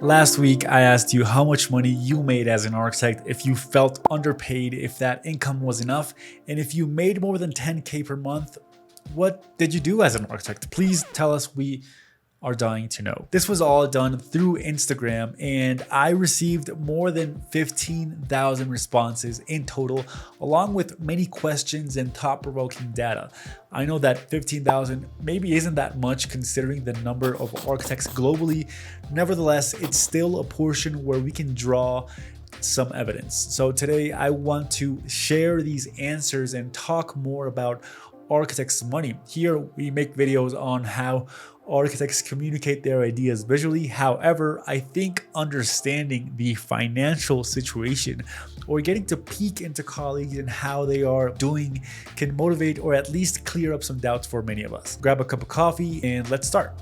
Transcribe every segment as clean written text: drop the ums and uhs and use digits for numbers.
Last week, I asked you how much money you made as an architect, if you felt underpaid, if that income was enough, and if you made more than 10K per month, what did you do as an architect? Please tell us. We are dying to know. This was all done through Instagram, and I received more than 15,000 responses in total, along with many questions and thought-provoking data. I know that 15,000 maybe isn't that much considering the number of architects globally. Nevertheless, it's still a portion where we can draw some evidence. So today I want to share these answers and talk more about architects' money. Here we make videos on how architects communicate their ideas visually. However, I think understanding the financial situation or getting to peek into colleagues and how they are doing can motivate or at least clear up some doubts for many of us. Grab a cup of coffee and let's start.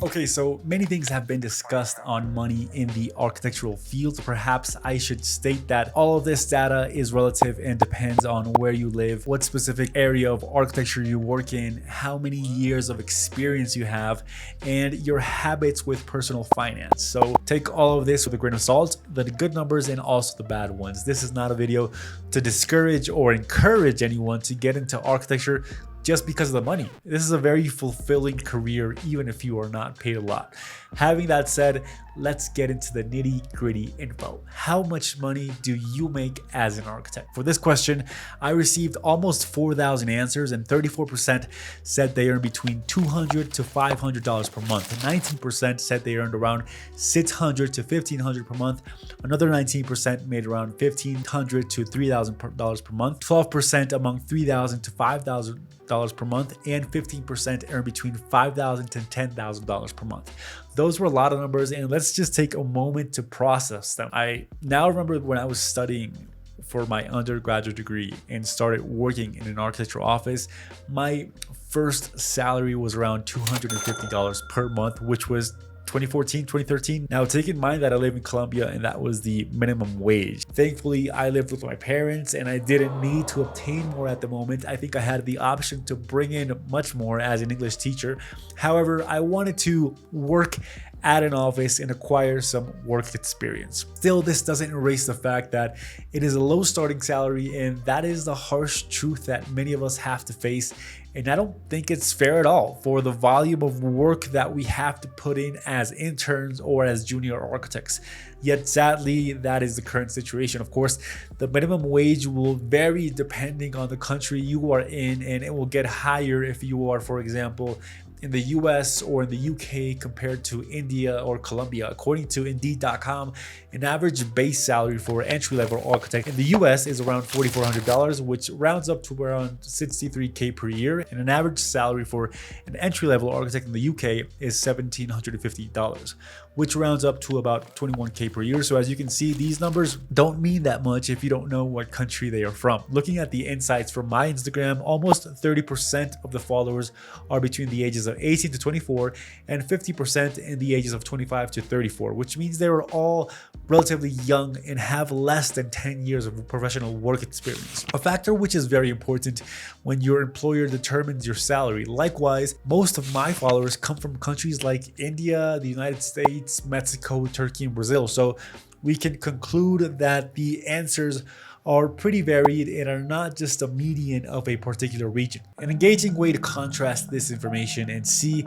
Okay, so many things have been discussed on money in the architectural field. Perhaps I should state that all of this data is relative and depends on where you live, what specific area of architecture you work in, how many years of experience you have, and your habits with personal finance. So take all of this with a grain of salt, the good numbers and also the bad ones. This is not a video to discourage or encourage anyone to get into architecture just because of the money. This is a very fulfilling career, even if you are not paid a lot. Having that said, let's get into the nitty-gritty info. How much money do you make as an architect? For this question, I received almost 4,000 answers, and 34% said they earn between $200 to $500 per month. 19% said they earned around $600 to $1,500 per month. Another 19% made around $1,500 to $3,000 per month. 12% among $3,000 to $5,000 per month, and 15% earn between $5,000 to $10,000 per month. Those were a lot of numbers, and let's just take a moment to process them. I now remember when I was studying for my undergraduate degree and started working in an architectural office, my first salary was around $250 per month, which was 2014, 2013. Now take in mind that I live in Colombia and that was the minimum wage. Thankfully, I lived with my parents and I didn't need to obtain more at the moment. I think I had the option to bring in much more as an English teacher. However, I wanted to work at an office and acquire some work experience. Still, this doesn't erase the fact that it is a low starting salary, and that is the harsh truth that many of us have to face. And I don't think it's fair at all for the volume of work that we have to put in as interns or as junior architects. Yet sadly, that is the current situation. Of course, the minimum wage will vary depending on the country you are in, and it will get higher if you are, for example, in the US or in the UK compared to India or Colombia. According to Indeed.com, an average base salary for an entry-level architect in the US is around $4,400, which rounds up to around $63K per year. And an average salary for an entry-level architect in the UK is $1,750, which rounds up to about $21K per year. So as you can see, these numbers don't mean that much if you don't know what country they are from. Looking at the insights from my Instagram, almost 30% of the followers are between the ages of 18 to 24 and 50% in the ages of 25 to 34, which means they are all relatively young and have less than 10 years of professional work experience. A factor which is very important when your employer determines your salary. Likewise, most of my followers come from countries like India, the United States, Mexico, Turkey, and Brazil. So we can conclude that the answers are pretty varied and are not just a median of a particular region. An engaging way to contrast this information and see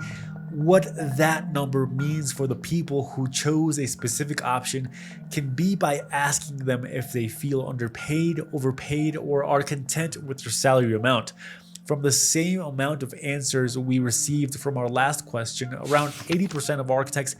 what that number means for the people who chose a specific option can be by asking them if they feel underpaid, overpaid, or are content with their salary amount. From the same amount of answers we received from our last question, around 80% of architects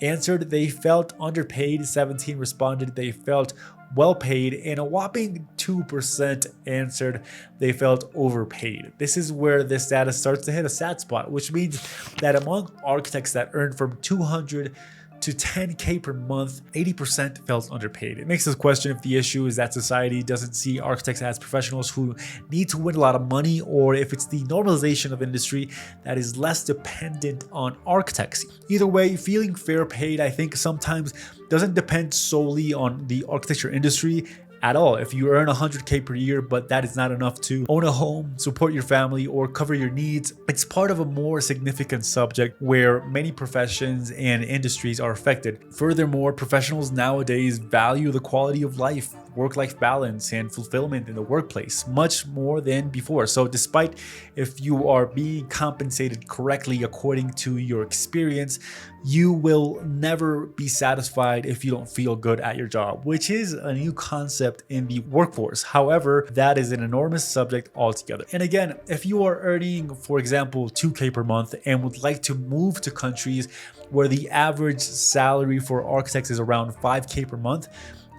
answered they felt underpaid, 17 responded they felt well paid, and a whopping 2% answered they felt overpaid. This is where this data starts to hit a sad spot, which means that among architects that earned from 200 to 10K per month, 80% felt underpaid. It makes us question if the issue is that society doesn't see architects as professionals who need to win a lot of money, or if it's the normalization of industry that is less dependent on architects. Either way, feeling fair paid, I think sometimes doesn't depend solely on the architecture industry, at all. If you earn 100K per year, but that is not enough to own a home, support your family, or cover your needs, it's part of a more significant subject where many professions and industries are affected. Furthermore, professionals nowadays value the quality of life, work-life balance, and fulfillment in the workplace much more than before. So despite if you are being compensated correctly according to your experience, you will never be satisfied if you don't feel good at your job, which is a new concept in the workforce. However, that is an enormous subject altogether. And again, if you are earning, for example, 2K per month and would like to move to countries where the average salary for architects is around 5K per month,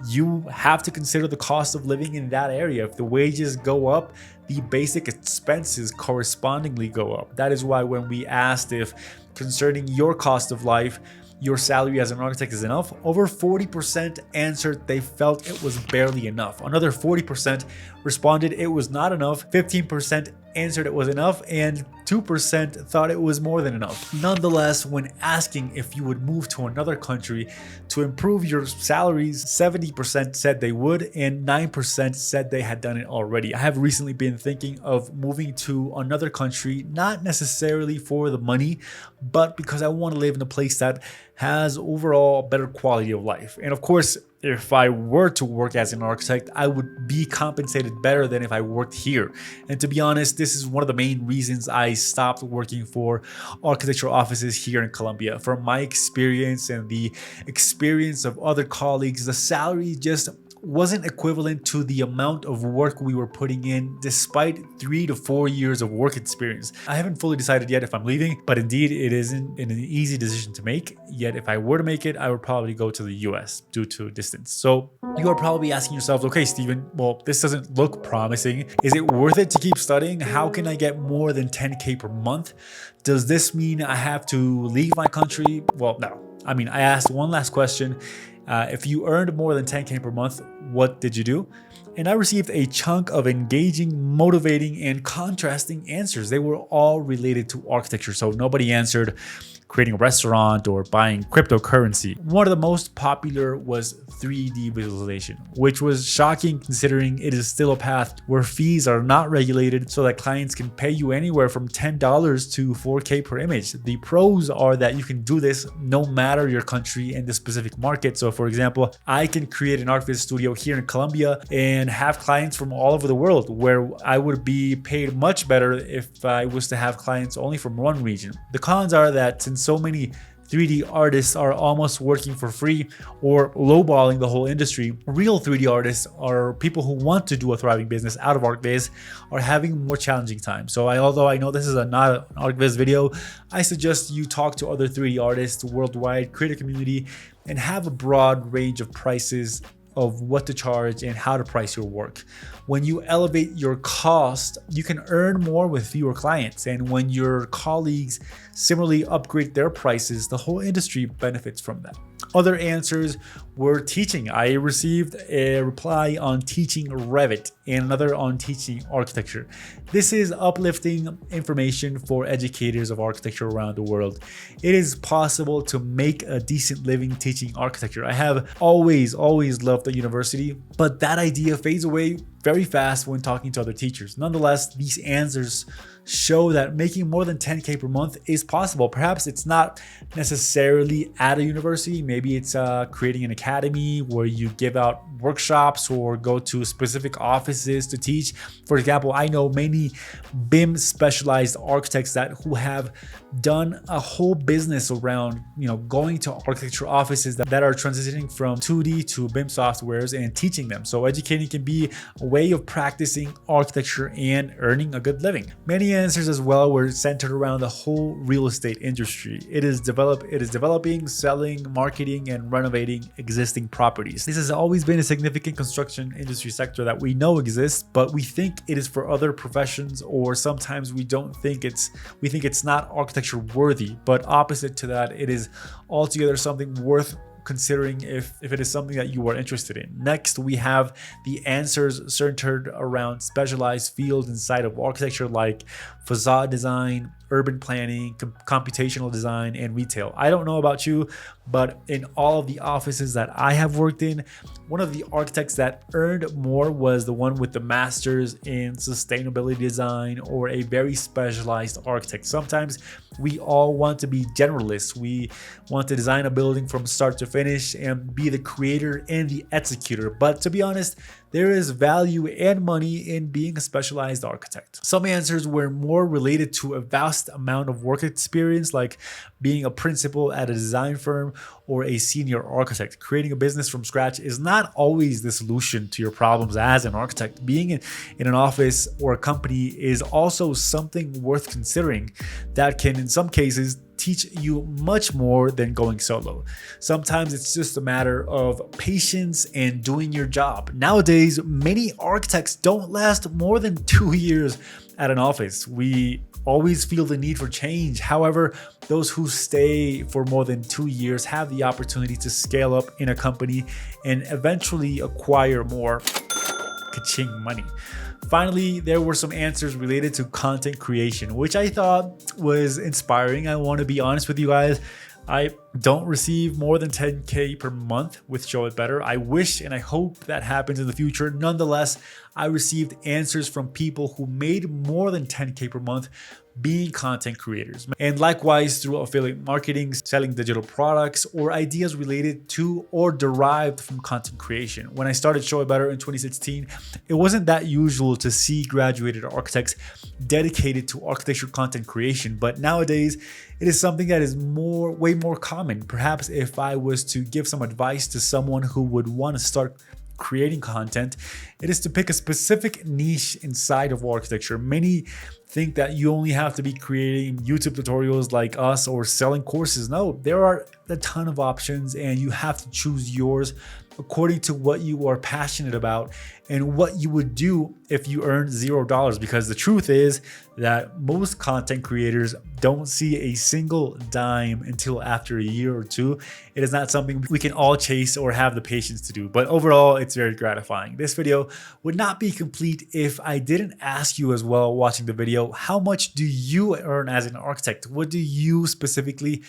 you have to consider the cost of living in that area. If the wages go up, the basic expenses correspondingly go up. That is why when we asked if concerning your cost of life, your salary as an architect is enough, over 40% answered they felt it was barely enough. Another 40% responded it was not enough, 15% answered it was enough, and 2% thought it was more than enough. Nonetheless, when asking if you would move to another country to improve your salaries, 70% said they would and 9% said they had done it already. I have recently been thinking of moving to another country, not necessarily for the money, but because I want to live in a place that has overall better quality of life. And of course, if I were to work as an architect, I would be compensated better than if I worked here. And to be honest, this is one of the main reasons I stopped working for architectural offices here in Colombia. From my experience and the experience of other colleagues, the salary just wasn't equivalent to the amount of work we were putting in despite 3 to 4 years of work experience. I haven't fully decided yet if I'm leaving, but indeed it isn't an easy decision to make. Yet if I were to make it, I would probably go to the US due to distance. So you are probably asking yourselves, okay, Steven, well, this doesn't look promising. Is it worth it to keep studying? How can I get more than 10K per month? Does this mean I have to leave my country? Well, no. I mean, I asked one last question. If you earned more than 10K per month, what did you do? And I received a chunk of engaging, motivating, and contrasting answers. They were all related to architecture. So nobody answered creating a restaurant or buying cryptocurrency. One of the most popular was 3D visualization, which was shocking considering it is still a path where fees are not regulated so that clients can pay you anywhere from $10 to 4K per image. The pros are that you can do this no matter your country and the specific market. So for example, I can create an art viz studio here in Colombia and have clients from all over the world, where I would be paid much better if I was to have clients only from one region. The cons are that since so many 3D artists are almost working for free or lowballing the whole industry, real 3D artists are people who want to do a thriving business out of ArcViz are having more challenging times. So although I know this is not an ArcViz video, I suggest you talk to other 3D artists worldwide, create a community, and have a broad range of prices of what to charge and how to price your work. When you elevate your cost, you can earn more with fewer clients. And when your colleagues similarly upgrade their prices, the whole industry benefits from that. Other answers were teaching. I received a reply on teaching Revit and another on teaching architecture. This is uplifting information for educators of architecture around the world. It is possible to make a decent living teaching architecture. I have always loved the university, but that idea fades away very fast when talking to other teachers. Nonetheless, these answers show that making more than 10K per month is possible. Perhaps it's not necessarily at a university. Maybe it's creating an academy where you give out workshops or go to specific offices to teach. For example, I know many BIM specialized architects who have done a whole business around going to architecture offices that are transitioning from 2D to BIM softwares and teaching them. So educating can be a way of practicing architecture and earning a good living. Many answers as well were centered around the whole real estate industry. It is developing, selling, marketing, and renovating existing properties. This has always been a significant construction industry sector that we know exists, but we think it is for other professions, or sometimes we think it's not architecture worthy. But opposite to that, it is altogether something worth considering if it is something that you are interested in. Next, we have the answers centered around specialized fields inside of architecture like facade design, urban planning, computational design, and retail. I don't know about you, but in all of the offices that I have worked in, one of the architects that earned more was the one with the master's in sustainability design or a very specialized architect. Sometimes we all want to be generalists. We want to design a building from start to finish and be the creator and the executor. But to be honest, there is value and money in being a specialized architect. Some answers were more related to a vast amount of work experience, like being a principal at a design firm or a senior architect. Creating a business from scratch is not always the solution to your problems as an architect. Being in an office or a company is also something worth considering that can, in some cases, teach you much more than going solo. Sometimes it's just a matter of patience and doing your job. Nowadays, many architects don't last more than 2 years at an office. We always feel the need for change. However, those who stay for more than 2 years have the opportunity to scale up in a company and eventually acquire more ka-ching money. Finally, there were some answers related to content creation, which I thought was inspiring. I want to be honest with you guys. I don't receive more than 10K per month with Show It Better. I wish and I hope that happens in the future. Nonetheless, I received answers from people who made more than 10K per month being content creators. And likewise through affiliate marketing, selling digital products, or ideas related to or derived from content creation. When I started Show It Better in 2016, it wasn't that usual to see graduated architects dedicated to architecture content creation, but nowadays it is something that is way more common. Perhaps if I was to give some advice to someone who would want to start creating content, it is to pick a specific niche inside of architecture. Many think that you only have to be creating YouTube tutorials like us or selling courses. No, there are a ton of options and you have to choose yours according to what you are passionate about and what you would do if you earned $0. Because the truth is that most content creators don't see a single dime until after a year or two. It is not something we can all chase or have the patience to do, but overall, it's very gratifying. This video would not be complete if I didn't ask you as well watching the video, how much do you earn as an architect? What do you specifically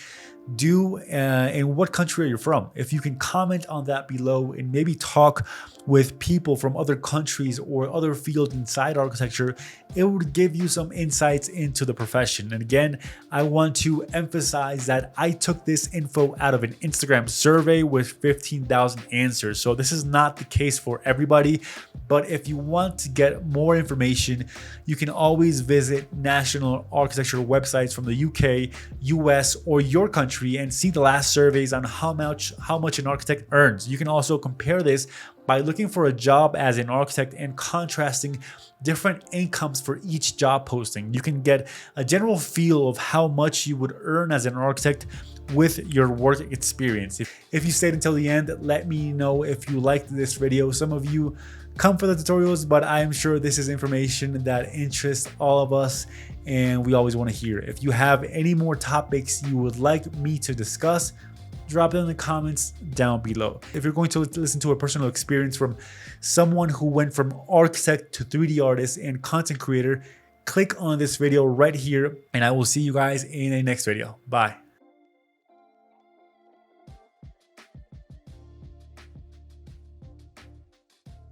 do and what country are you from? If you can comment on that below and maybe talk with people from other countries or other fields inside architecture, it would give you some insights into the profession. And again, I want to emphasize that I took this info out of an Instagram survey with 15,000 answers. So this is not the case for everybody, but if you want to get more information, you can always visit national architectural websites from the UK, US, or your country and see the last surveys on how much an architect earns. You can also compare this by looking for a job as an architect and contrasting different incomes for each job posting. You can get a general feel of how much you would earn as an architect with your work experience. If you stayed until the end, let me know if you liked this video. Some of you come for the tutorials, but I am sure this is information that interests all of us and we always want to hear. If you have any more topics you would like me to discuss, drop it in the comments down below. If you're going to listen to a personal experience from someone who went from architect to 3D artist and content creator, click on this video right here and I will see you guys in a next video. Bye.